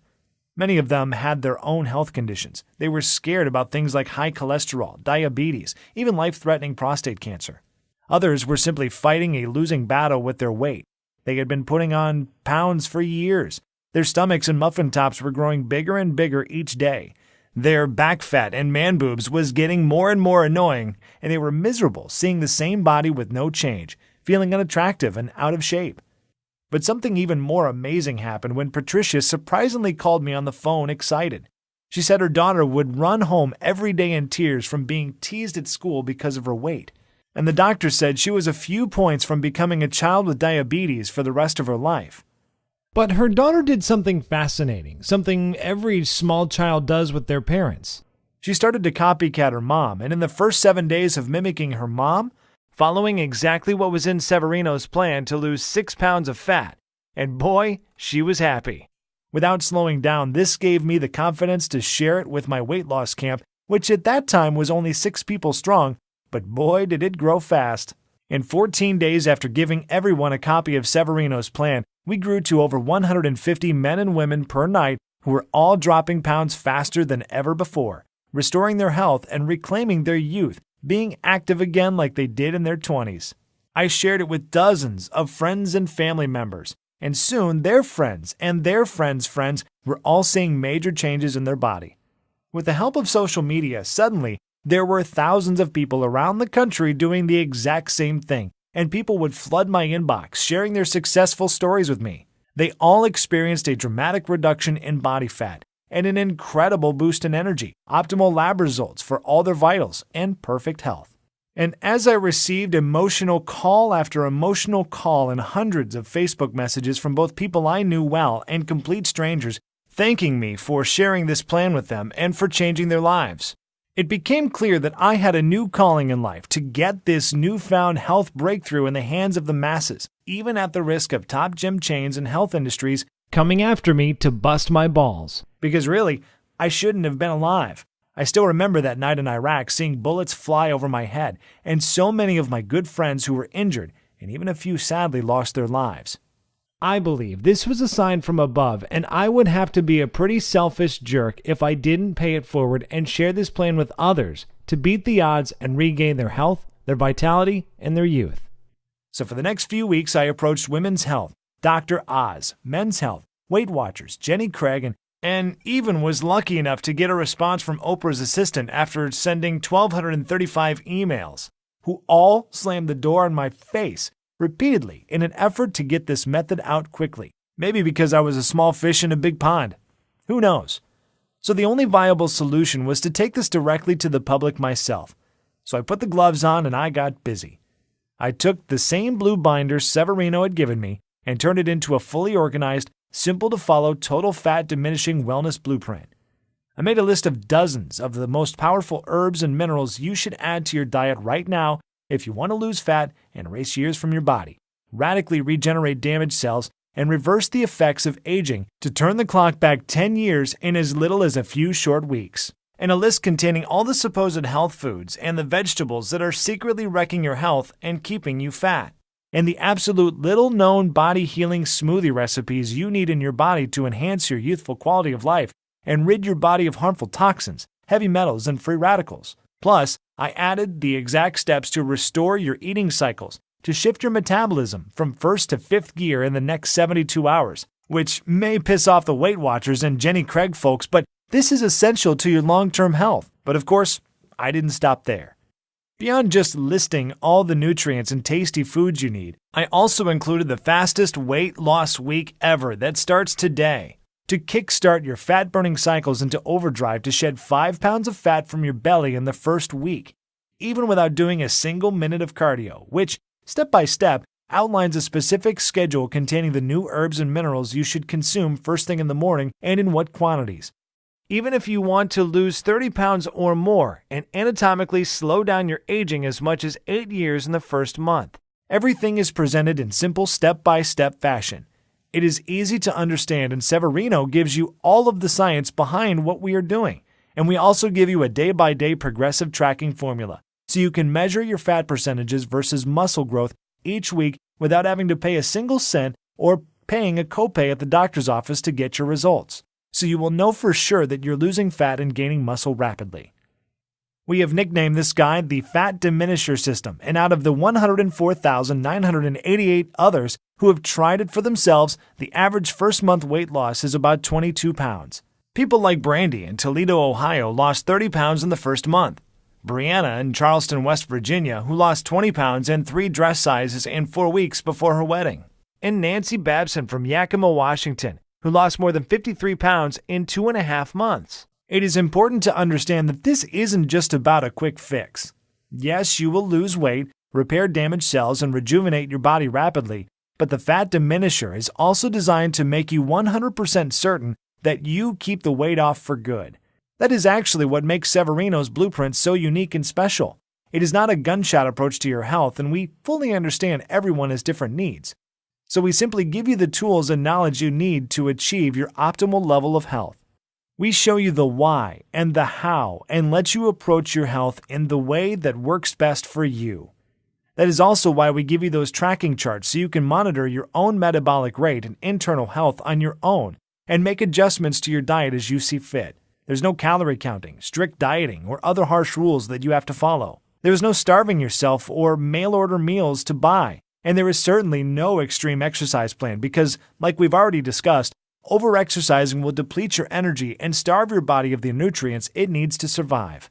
Many of them had their own health conditions. They were scared about things like high cholesterol, diabetes, even life-threatening prostate cancer. Others were simply fighting a losing battle with their weight. They had been putting on pounds for years. Their stomachs and muffin tops were growing bigger and bigger each day. Their back fat and man boobs was getting more and more annoying, and they were miserable seeing the same body with no change, feeling unattractive and out of shape. But something even more amazing happened when Patricia surprisingly called me on the phone excited. She said her daughter would run home every day in tears from being teased at school because of her weight. And the doctor said she was a few points from becoming a child with diabetes for the rest of her life. But her daughter did something fascinating, something every small child does with their parents. She started to copycat her mom, and in the first 7 days of mimicking her mom, following exactly what was in Severino's plan to lose 6 pounds of fat, and boy, she was happy. Without slowing down, this gave me the confidence to share it with my weight loss camp, which at that time was only 6 people strong, but boy did it grow fast. In 14 days after giving everyone a copy of Severino's plan, we grew to over 150 men and women per night who were all dropping pounds faster than ever before, restoring their health and reclaiming their youth, being active again like they did in their 20s. I shared it with dozens of friends and family members, and soon their friends and their friends' friends were all seeing major changes in their body. With the help of social media, suddenly there were thousands of people around the country doing the exact same thing, and people would flood my inbox, sharing their successful stories with me. They all experienced a dramatic reduction in body fat and an incredible boost in energy, optimal lab results for all their vitals, and perfect health. And as I received emotional call after emotional call and hundreds of Facebook messages from both people I knew well and complete strangers thanking me for sharing this plan with them and for changing their lives, it became clear that I had a new calling in life to get this newfound health breakthrough in the hands of the masses, even at the risk of top gym chains and health industries coming after me to bust my balls. Because really, I shouldn't have been alive. I still remember that night in Iraq seeing bullets fly over my head, and so many of my good friends who were injured, and even a few sadly lost their lives. I believe this was a sign from above, and I would have to be a pretty selfish jerk if I didn't pay it forward and share this plan with others to beat the odds and regain their health, their vitality, and their youth. So for the next few weeks, I approached Women's Health, Dr. Oz, Men's Health, Weight Watchers, Jenny Craig, and even was lucky enough to get a response from Oprah's assistant after sending 1,235 emails, who all slammed the door in my face repeatedly in an effort to get this method out quickly. Maybe because I was a small fish in a big pond. Who knows? So the only viable solution was to take this directly to the public myself. So I put the gloves on and I got busy. I took the same blue binder Severino had given me and turned it into a fully organized, simple-to-follow total fat diminishing wellness blueprint. I made a list of dozens of the most powerful herbs and minerals you should add to your diet right now if you want to lose fat and erase years from your body, radically regenerate damaged cells, and reverse the effects of aging to turn the clock back 10 years in as little as a few short weeks. And a list containing all the supposed health foods and the vegetables that are secretly wrecking your health and keeping you fat. And the absolute little-known body-healing smoothie recipes you need in your body to enhance your youthful quality of life and rid your body of harmful toxins, heavy metals, and free radicals. Plus, I added the exact steps to restore your eating cycles, to shift your metabolism from first to fifth gear in the next 72 hours, which may piss off the Weight Watchers and Jenny Craig folks, but this is essential to your long-term health. But of course, I didn't stop there. Beyond just listing all the nutrients and tasty foods you need, I also included the fastest weight loss week ever that starts today. To kickstart your fat-burning cycles into overdrive to shed 5 pounds of fat from your belly in the first week, even without doing a single minute of cardio, which, step by step, outlines a specific schedule containing the new herbs and minerals you should consume first thing in the morning and in what quantities. Even if you want to lose 30 pounds or more and anatomically slow down your aging as much as 8 years in the first month, everything is presented in simple step-by-step fashion. It is easy to understand, and Severino gives you all of the science behind what we are doing. And we also give you a day-by-day progressive tracking formula, so you can measure your fat percentages versus muscle growth each week without having to pay a single cent or paying a copay at the doctor's office to get your results. So you will know for sure that you're losing fat and gaining muscle rapidly. We have nicknamed this guide the Fat Diminisher System, and out of the 104,988 others who have tried it for themselves, the average first-month weight loss is about 22 pounds. People like Brandy in Toledo, Ohio, lost 30 pounds in the first month. Brianna in Charleston, West Virginia, who lost 20 pounds and 3 dress sizes in 4 weeks before her wedding. And Nancy Babson from Yakima, Washington, who lost more than 53 pounds in 2.5 months. It is important to understand that this isn't just about a quick fix. Yes, you will lose weight, repair damaged cells, and rejuvenate your body rapidly, but the fat diminisher is also designed to make you 100% certain that you keep the weight off for good. That is actually what makes Severino's blueprint so unique and special. It is not a gunshot approach to your health, and we fully understand everyone has different needs. So we simply give you the tools and knowledge you need to achieve your optimal level of health. We show you the why and the how and let you approach your health in the way that works best for you. That is also why we give you those tracking charts so you can monitor your own metabolic rate and internal health on your own and make adjustments to your diet as you see fit. There's no calorie counting, strict dieting, or other harsh rules that you have to follow. There is no starving yourself or mail-order meals to buy. And there is certainly no extreme exercise plan because, like we've already discussed, over-exercising will deplete your energy and starve your body of the nutrients it needs to survive.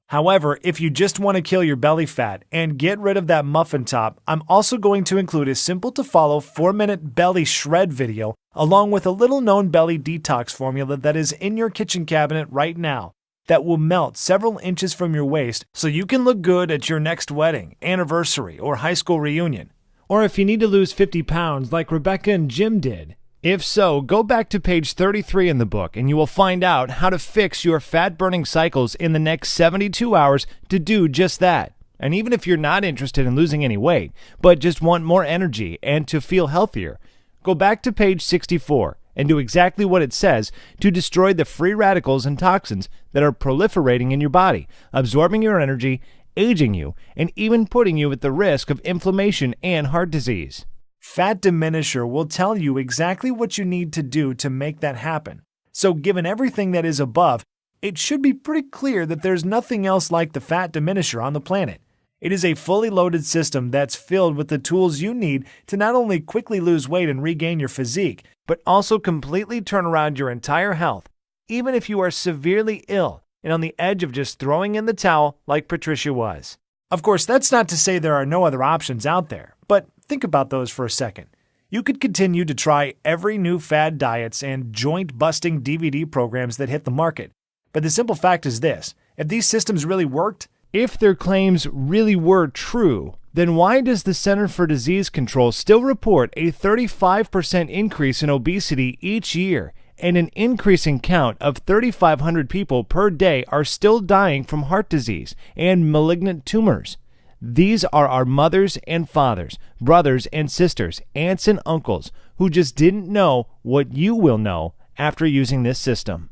However, if you just want to kill your belly fat and get rid of that muffin top, I'm also going to include a simple-to-follow 4-minute belly shred video along with a little-known belly detox formula that is in your kitchen cabinet right now that will melt several inches from your waist so you can look good at your next wedding, anniversary, or high school reunion. Or if you need to lose 50 pounds like Rebecca and Jim did. If so, go back to page 33 in the book and you will find out how to fix your fat-burning cycles in the next 72 hours to do just that. And even if you're not interested in losing any weight, but just want more energy and to feel healthier, go back to page 64 and do exactly what it says to destroy the free radicals and toxins that are proliferating in your body, absorbing your energy, aging you, and even putting you at the risk of inflammation and heart disease. Fat Diminisher will tell you exactly what you need to do to make that happen. So given everything that is above, it should be pretty clear that there's nothing else like the Fat Diminisher on the planet. It is a fully loaded system that's filled with the tools you need to not only quickly lose weight and regain your physique, but also completely turn around your entire health, even if you are severely ill and on the edge of just throwing in the towel like Patricia was. Of course, that's not to say there are no other options out there, but think about those for a second. You could continue to try every new fad diets and joint-busting DVD programs that hit the market. But the simple fact is this: if these systems really worked, if their claims really were true, then why does the Center for Disease Control still report a 35% increase in obesity each year, and an increasing count of 3,500 people per day are still dying from heart disease and malignant tumors? These are our mothers and fathers, brothers and sisters, aunts and uncles who just didn't know what you will know after using this system.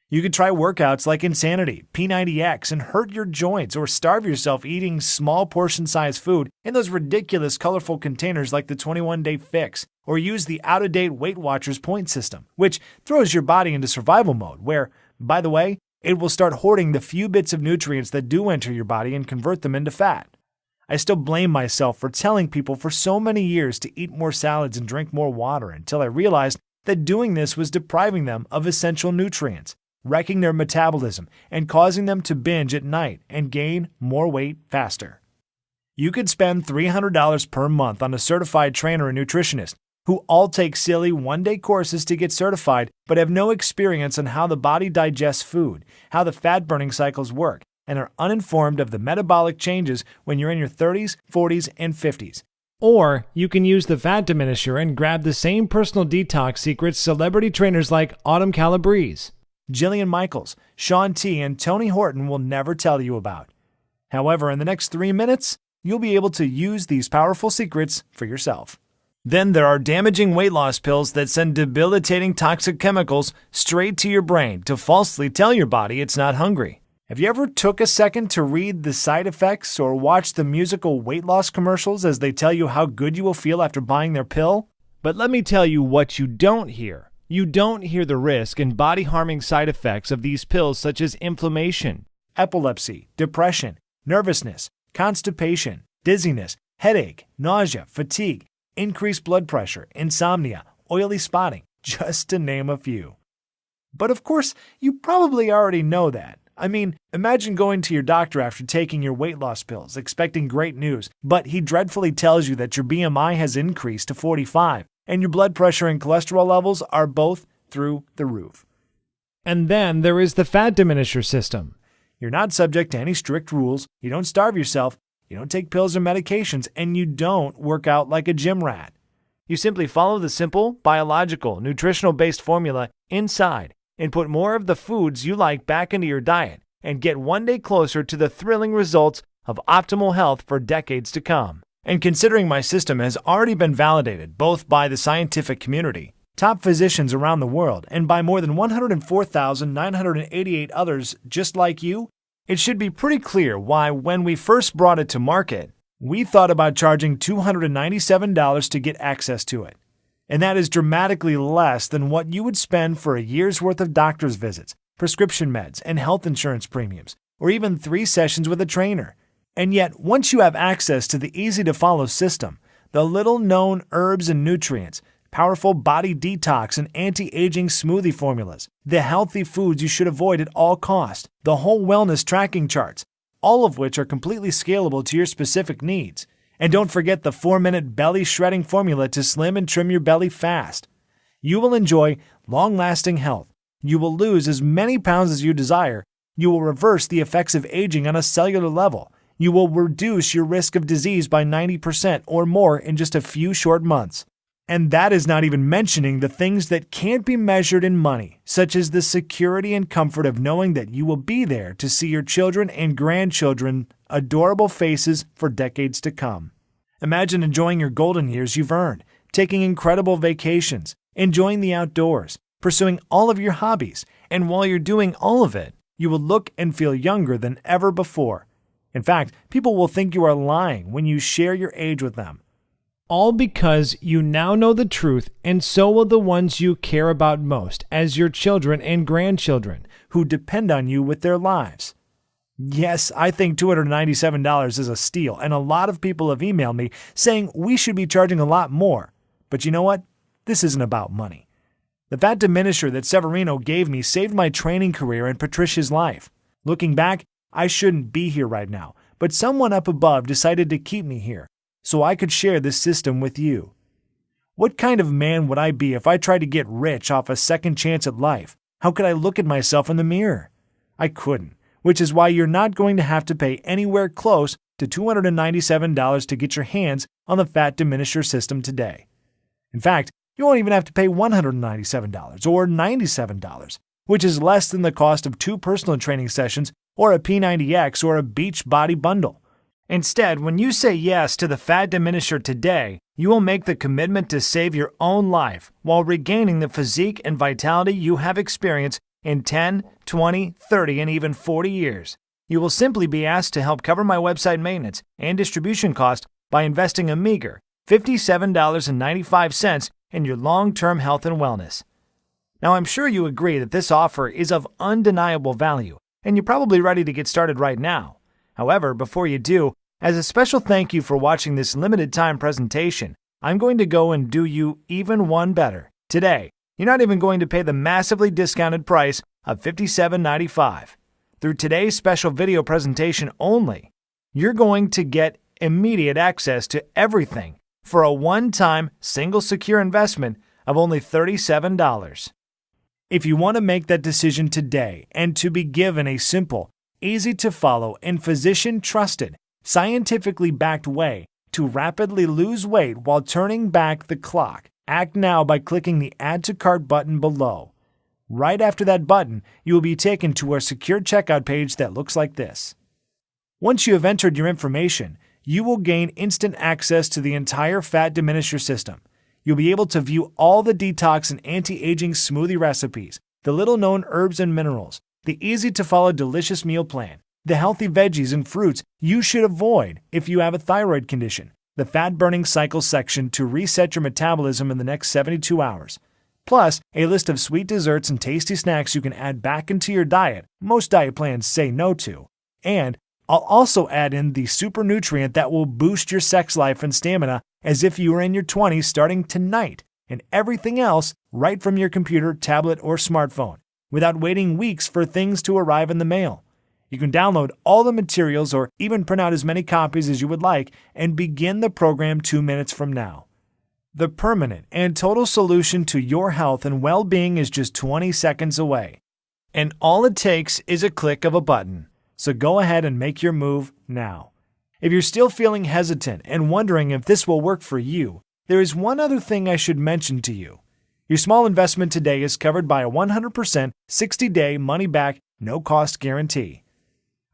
You could try workouts like Insanity, P90X, and hurt your joints or starve yourself eating small portion-sized food in those ridiculous colorful containers like the 21-Day Fix, or use the out-of-date Weight Watchers point system, which throws your body into survival mode where, by the way, it will start hoarding the few bits of nutrients that do enter your body and convert them into fat. I still blame myself for telling people for so many years to eat more salads and drink more water until I realized that doing this was depriving them of essential nutrients, wrecking their metabolism, and causing them to binge at night and gain more weight faster. You could spend $300 per month on a certified trainer and nutritionist who all take silly one-day courses to get certified but have no experience on how the body digests food, how the fat-burning cycles work, and are uninformed of the metabolic changes when you're in your 30s, 40s, and 50s. Or you can use the Fat Diminisher and grab the same personal detox secrets celebrity trainers like Autumn Calabrese, Jillian Michaels, Shaun T, and Tony Horton will never tell you about. However, in the next 3 minutes, you'll be able to use these powerful secrets for yourself. Then there are damaging weight loss pills that send debilitating toxic chemicals straight to your brain to falsely tell your body it's not hungry. Have you ever took a second to read the side effects or watch the musical weight loss commercials as they tell you how good you will feel after buying their pill? But let me tell you what you don't hear. You don't hear the risk and body-harming side effects of these pills such as inflammation, epilepsy, depression, nervousness, constipation, dizziness, headache, nausea, fatigue, increased blood pressure, insomnia, oily spotting, just to name a few. But of course, you probably already know that. I mean, imagine going to your doctor after taking your weight loss pills, expecting great news, but he dreadfully tells you that your BMI has increased to 45, and your blood pressure and cholesterol levels are both through the roof. And then there is the fat diminisher system. You're not subject to any strict rules, you don't starve yourself, you don't take pills or medications, and you don't work out like a gym rat. You simply follow the simple, biological, nutritional-based formula inside and put more of the foods you like back into your diet and get one day closer to the thrilling results of optimal health for decades to come. And considering my system has already been validated both by the scientific community, top physicians around the world, and by more than 104,988 others just like you, it should be pretty clear why when we first brought it to market, we thought about charging $297 to get access to it. And that is dramatically less than what you would spend for a year's worth of doctor's visits, prescription meds, and health insurance premiums, or even 3 sessions with a trainer. And yet, once you have access to the easy-to-follow system, the little-known herbs and nutrients, powerful body detox and anti-aging smoothie formulas, the healthy foods you should avoid at all costs, the whole wellness tracking charts, all of which are completely scalable to your specific needs. And don't forget the 4-minute belly shredding formula to slim and trim your belly fast. You will enjoy long-lasting health. You will lose as many pounds as you desire. You will reverse the effects of aging on a cellular level. You will reduce your risk of disease by 90% or more in just a few short months. And that is not even mentioning the things that can't be measured in money, such as the security and comfort of knowing that you will be there to see your children and grandchildren adorable faces for decades to come. Imagine enjoying your golden years you've earned, taking incredible vacations, enjoying the outdoors, pursuing all of your hobbies, and while you're doing all of it, you will look and feel younger than ever before. In fact, people will think you are lying when you share your age with them. All because you now know the truth, and so will the ones you care about most, as your children and grandchildren, who depend on you with their lives. Yes, I think $297 is a steal, and a lot of people have emailed me saying we should be charging a lot more. But you know what? This isn't about money. The fat diminisher that Severino gave me saved my training career and Patricia's life. Looking back, I shouldn't be here right now, but someone up above decided to keep me here, so I could share this system with you. What kind of man would I be if I tried to get rich off a second chance at life? How could I look at myself in the mirror? I couldn't. Which is why you're not going to have to pay anywhere close to $297 to get your hands on the fat diminisher system today. In fact, you won't even have to pay $197 or $97, which is less than the cost of 2 personal training sessions or a P90X or a Beachbody bundle. Instead, when you say yes to the fat diminisher today, you will make the commitment to save your own life while regaining the physique and vitality you have experienced in 10, 20, 30, and even 40 years. You will simply be asked to help cover my website maintenance and distribution cost by investing a meager $57.95 in your long-term health and wellness. Now, I'm sure you agree that this offer is of undeniable value, and you're probably ready to get started right now. However, before you do, as a special thank you for watching this limited-time presentation, I'm going to go and do you even one better. Today, you're not even going to pay the massively discounted price of $57.95. Through today's special video presentation only, you're going to get immediate access to everything for a one-time, single secure investment of only $37. If you want to make that decision today and to be given a simple, easy-to-follow, and physician-trusted, scientifically backed way to rapidly lose weight while turning back the clock, act now by clicking the Add to Cart button below. Right after that button, you will be taken to our secure checkout page that looks like this. Once you have entered your information, you will gain instant access to the entire fat diminisher system. You'll be able to view all the detox and anti-aging smoothie recipes, the little-known herbs and minerals, the easy-to-follow delicious meal plan, the healthy veggies and fruits you should avoid if you have a thyroid condition, the fat-burning cycle section to reset your metabolism in the next 72 hours, plus a list of sweet desserts and tasty snacks you can add back into your diet most diet plans say no to, and I'll also add in the super nutrient that will boost your sex life and stamina as if you were in your 20s starting tonight, and everything else right from your computer, tablet, or smartphone, without waiting weeks for things to arrive in the mail. You can download all the materials or even print out as many copies as you would like and begin the program 2 minutes from now. The permanent and total solution to your health and well-being is just 20 seconds away. And all it takes is a click of a button. So go ahead and make your move now. If you're still feeling hesitant and wondering if this will work for you, there is one other thing I should mention to you. Your small investment today is covered by a 100% 60-day money-back, no-cost guarantee.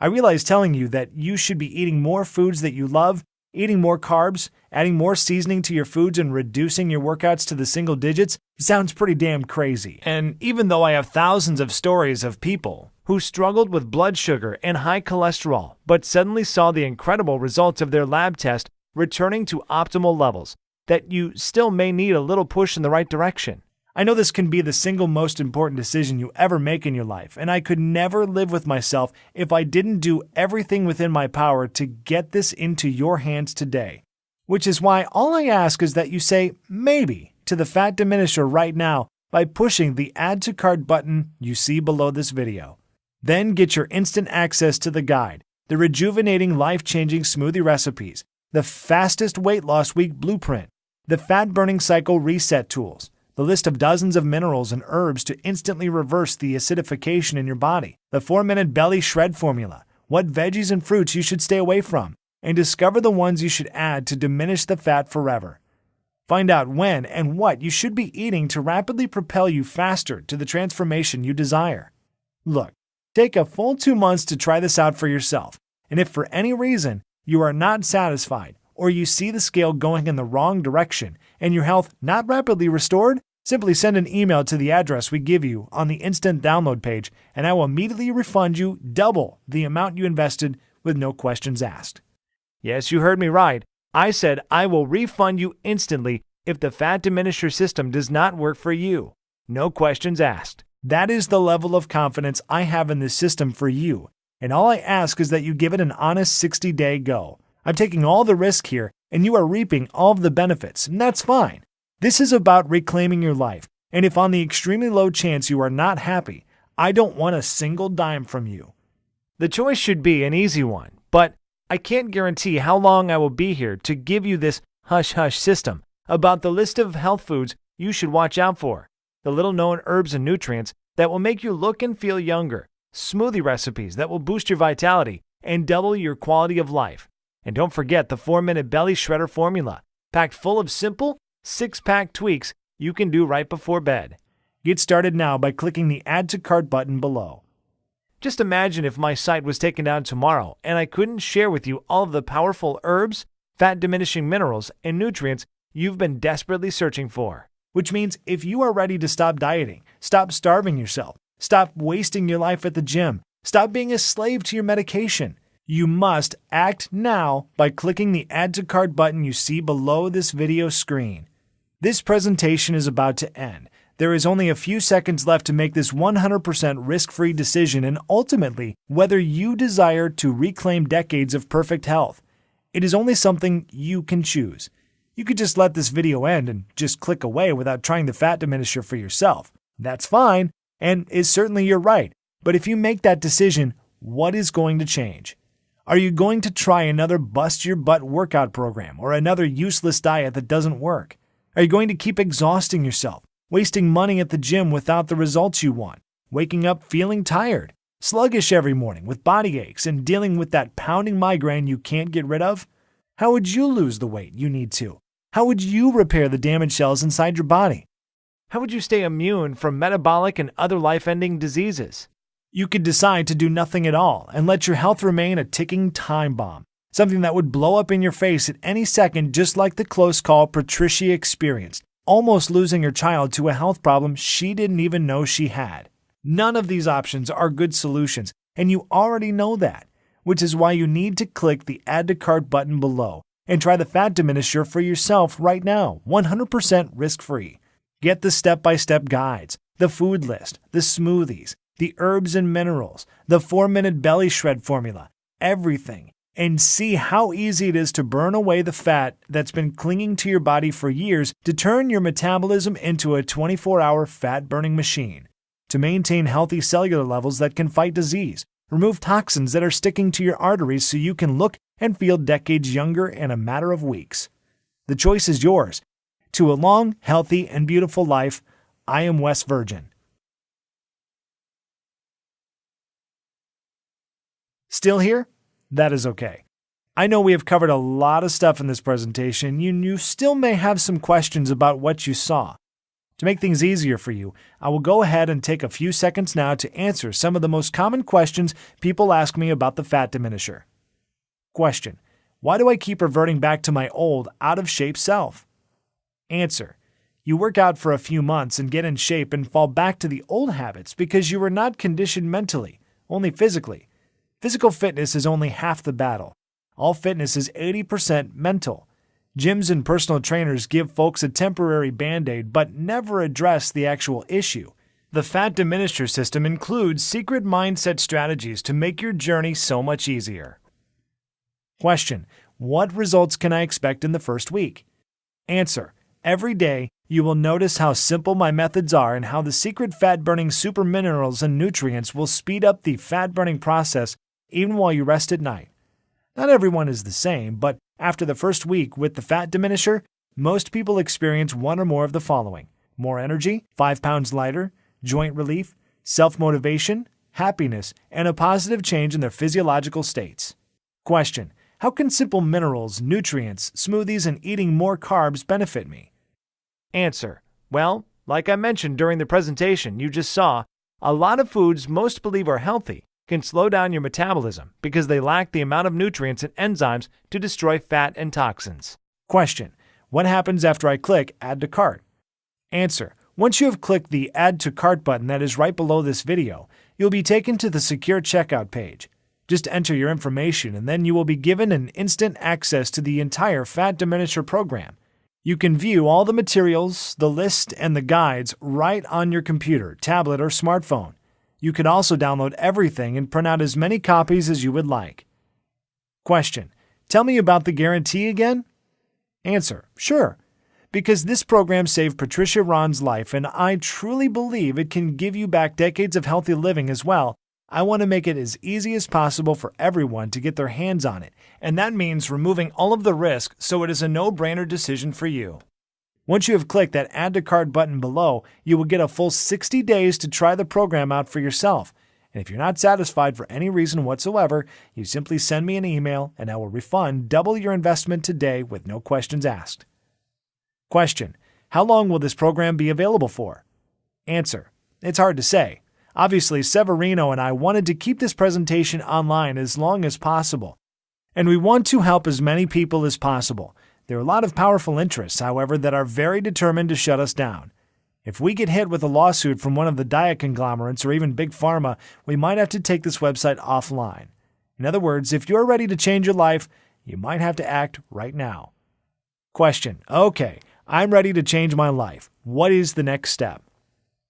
I realize telling you that you should be eating more foods that you love, eating more carbs, adding more seasoning to your foods, and reducing your workouts to the single digits sounds pretty damn crazy. And even though I have thousands of stories of people who struggled with blood sugar and high cholesterol, but suddenly saw the incredible results of their lab test returning to optimal levels, that you still may need a little push in the right direction. I know this can be the single most important decision you ever make in your life, and I could never live with myself if I didn't do everything within my power to get this into your hands today. Which is why all I ask is that you say maybe to the Fat Diminisher right now by pushing the Add to Cart button you see below this video. Then get your instant access to the guide, the rejuvenating, life-changing smoothie recipes, the fastest weight loss week blueprint, the fat burning cycle reset tools, the list of dozens of minerals and herbs to instantly reverse the acidification in your body, the 4-minute belly shred formula, what veggies and fruits you should stay away from, and discover the ones you should add to diminish the fat forever. Find out when and what you should be eating to rapidly propel you faster to the transformation you desire. Look, take a full 2 months to try this out for yourself, and if for any reason you are not satisfied, or you see the scale going in the wrong direction and your health not rapidly restored, simply send an email to the address we give you on the instant download page, and I will immediately refund you double the amount you invested with no questions asked. Yes, you heard me right. I said I will refund you instantly if the Fat Diminisher system does not work for you. No questions asked. That is the level of confidence I have in this system for you, and all I ask is that you give it an honest 60-day go. I'm taking all the risk here, and you are reaping all of the benefits, and that's fine. This is about reclaiming your life, and if on the extremely low chance you are not happy, I don't want a single dime from you. The choice should be an easy one, but I can't guarantee how long I will be here to give you this hush-hush system about the list of health foods you should watch out for, the little-known herbs and nutrients that will make you look and feel younger, smoothie recipes that will boost your vitality and double your quality of life. And don't forget the 4-minute belly shredder formula, packed full of simple, 6-pack tweaks you can do right before bed. Get started now by clicking the Add to Cart button below. Just imagine if my site was taken down tomorrow and I couldn't share with you all of the powerful herbs, fat-diminishing minerals, and nutrients you've been desperately searching for. Which means if you are ready to stop dieting, stop starving yourself, stop wasting your life at the gym, stop being a slave to your medication, you must act now by clicking the Add to Cart button you see below this video screen. This presentation is about to end. There is only a few seconds left to make this 100% risk-free decision and ultimately whether you desire to reclaim decades of perfect health. It is only something you can choose. You could just let this video end and just click away without trying the Fat Diminisher for yourself. That's fine, and is certainly your right. But if you make that decision, what is going to change? Are you going to try another bust-your-butt workout program or another useless diet that doesn't work? Are you going to keep exhausting yourself, wasting money at the gym without the results you want, waking up feeling tired, sluggish every morning with body aches, and dealing with that pounding migraine you can't get rid of? How would you lose the weight you need to? How would you repair the damaged cells inside your body? How would you stay immune from metabolic and other life-ending diseases? You could decide to do nothing at all and let your health remain a ticking time bomb, something that would blow up in your face at any second, just like the close call Patricia experienced, almost losing her child to a health problem she didn't even know she had. None of these options are good solutions, and you already know that, which is why you need to click the Add to Cart button below and try the Fat Diminisher for yourself right now, 100% risk-free. Get the step-by-step guides, the food list, the smoothies, the herbs and minerals, the 4-minute belly shred formula, everything and see how easy it is to burn away the fat that's been clinging to your body for years to turn your metabolism into a 24-hour fat-burning machine, to maintain healthy cellular levels that can fight disease, remove toxins that are sticking to your arteries so you can look and feel decades younger in a matter of weeks. The choice is yours. To a long, healthy, and beautiful life, I am Wes Virgin. Still here? That is okay. I know we have covered a lot of stuff in this presentation, and you still may have some questions about what you saw. To make things easier for you, I will go ahead and take a few seconds now to answer some of the most common questions people ask me about the fat diminisher. Question: why do I keep reverting back to my old, out-of-shape self? Answer: you work out for a few months and get in shape and fall back to the old habits because you were not conditioned mentally, only physically. Physical fitness is only half the battle. All fitness is 80% mental. Gyms and personal trainers give folks a temporary band-aid but never address the actual issue. The Fat Diminisher system includes secret mindset strategies to make your journey so much easier. Question: what results can I expect in the first week? Answer: every day, you will notice how simple my methods are and how the secret fat-burning super minerals and nutrients will speed up the fat-burning process even while you rest at night. Not everyone is the same, but after the first week with the Fat Diminisher, most people experience one or more of the following: more energy, 5 pounds lighter, joint relief, self-motivation, happiness, and a positive change in their physiological states. Question: how can simple minerals, nutrients, smoothies, and eating more carbs benefit me? Answer: well, like I mentioned during the presentation you just saw, a lot of foods most believe are healthy can slow down your metabolism because they lack the amount of nutrients and enzymes to destroy fat and toxins. Question: what happens after I click Add to Cart? Answer: once you have clicked the Add to Cart button that is right below this video, you'll be taken to the secure checkout page. Just enter your information and then you will be given an instant access to the entire Fat Diminisher program. You can view all the materials, the list, and the guides right on your computer, tablet, or smartphone. You can also download everything and print out as many copies as you would like. Question: tell me about the guarantee again? Answer: sure. Because this program saved Patricia Ron's life and I truly believe it can give you back decades of healthy living as well, I want to make it as easy as possible for everyone to get their hands on it, and that means removing all of the risk so it is a no-brainer decision for you. Once you have clicked that Add to Cart button below, you will get a full 60 days to try the program out for yourself. And if you're not satisfied for any reason whatsoever, you simply send me an email and I will refund double your investment today with no questions asked. Question: how long will this program be available for? Answer: it's hard to say. Obviously, Severino and I wanted to keep this presentation online as long as possible, and we want to help as many people as possible. There are a lot of powerful interests, however, that are very determined to shut us down. If we get hit with a lawsuit from one of the diet conglomerates or even Big Pharma, we might have to take this website offline. In other words, if you're ready to change your life, you might have to act right now. Question: okay, I'm ready to change my life. What is the next step?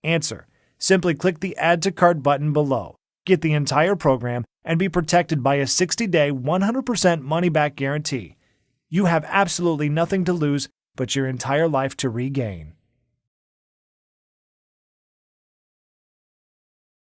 Answer: simply click the Add to Cart button below, get the entire program, and be protected by a 60-day, 100% money-back guarantee. You have absolutely nothing to lose but your entire life to regain.